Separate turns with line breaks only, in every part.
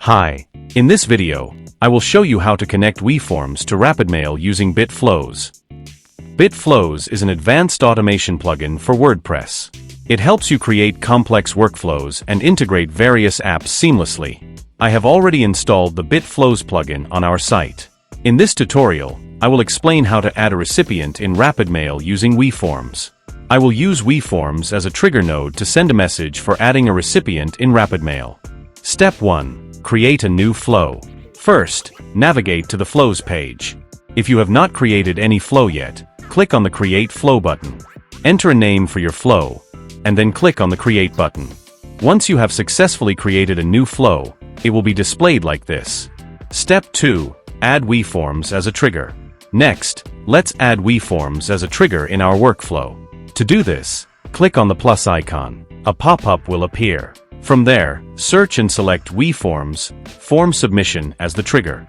Hi. In this video, I will show you how to connect WeForms to RapidMail using BitFlows. BitFlows is an advanced automation plugin for WordPress. It helps you create complex workflows and integrate various apps seamlessly. I have already installed the BitFlows plugin on our site. In this tutorial, I will explain how to add a recipient in RapidMail using WeForms. I will use WeForms as a trigger node to send a message for adding a recipient in RapidMail. Step 1. Create a new flow. First, navigate to the Flows page. If you have not created any flow yet, click on the Create Flow button. Enter a name for your flow, and then click on the Create button. Once you have successfully created a new flow, it will be displayed like this. Step 2. Add WeForms as a trigger. Next, let's add WeForms as a trigger in our workflow. To do this, click on the plus icon. A pop-up will appear. From there, search and select WeForms Form Submission as the trigger.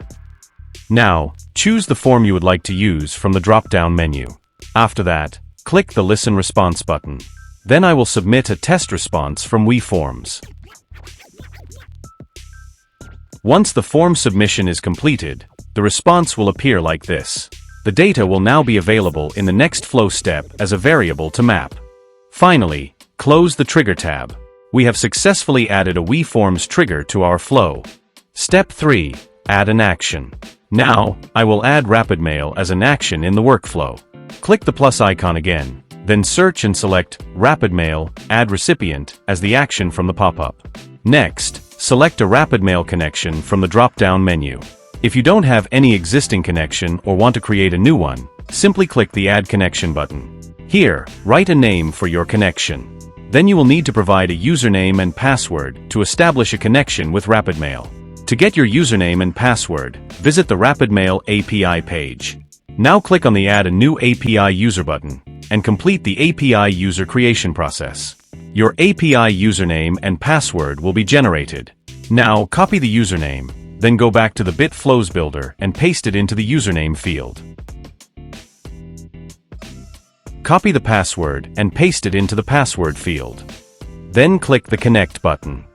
Now, choose the form you would like to use from the drop-down menu. After that, click the Listen Response button. Then I will submit a test response from WeForms. Once the form submission is completed, the response will appear like this. The data will now be available in the next flow step as a variable to map. Finally, close the Trigger tab. We have successfully added a WeForms trigger to our flow. Step 3. Add an action. Now, I will add RapidMail as an action in the workflow. Click the plus icon again, then search and select RapidMail, Add Recipient as the action from the pop-up. Next, select a RapidMail connection from the drop-down menu. If you don't have any existing connection or want to create a new one, simply click the Add Connection button. Here, write a name for your connection. Then you will need to provide a username and password to establish a connection with RapidMail. To get your username and password, visit the RapidMail API page. Now click on the Add a New API User button and complete the API user creation process. Your API username and password will be generated. Now copy the username, then go back to the BitFlows builder and paste it into the username field. Copy the password and paste it into the password field. Then click the Connect button.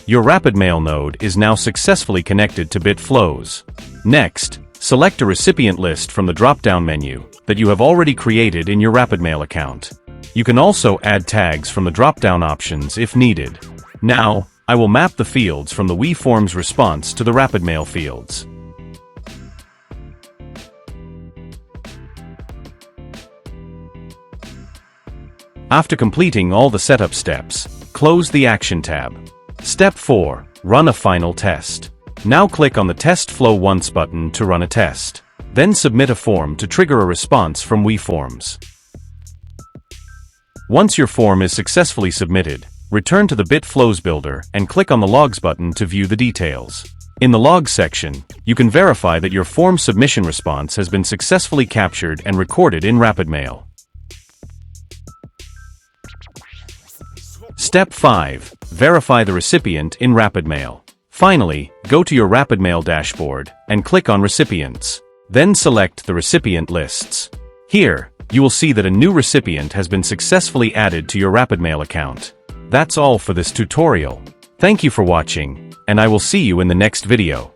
Your RapidMail node is now successfully connected to BitFlows. Next, select a recipient list from the drop-down menu that you have already created in your RapidMail account. You can also add tags from the drop-down options if needed. Now, I will map the fields from the WeForms response to the RapidMail fields. After completing all the setup steps, close the Action tab. Step 4. Run a final test. Now click on the Test Flow Once button to run a test. Then submit a form to trigger a response from WeForms. Once your form is successfully submitted, return to the BitFlows builder and click on the Logs button to view the details. In the Logs section, you can verify that your form submission response has been successfully captured and recorded in RapidMail. Step 5. Verify the recipient in RapidMail. Finally, go to your RapidMail dashboard and click on Recipients. Then select the recipient lists. Here, you will see that a new recipient has been successfully added to your RapidMail account. That's all for this tutorial. Thank you for watching, and I will see you in the next video.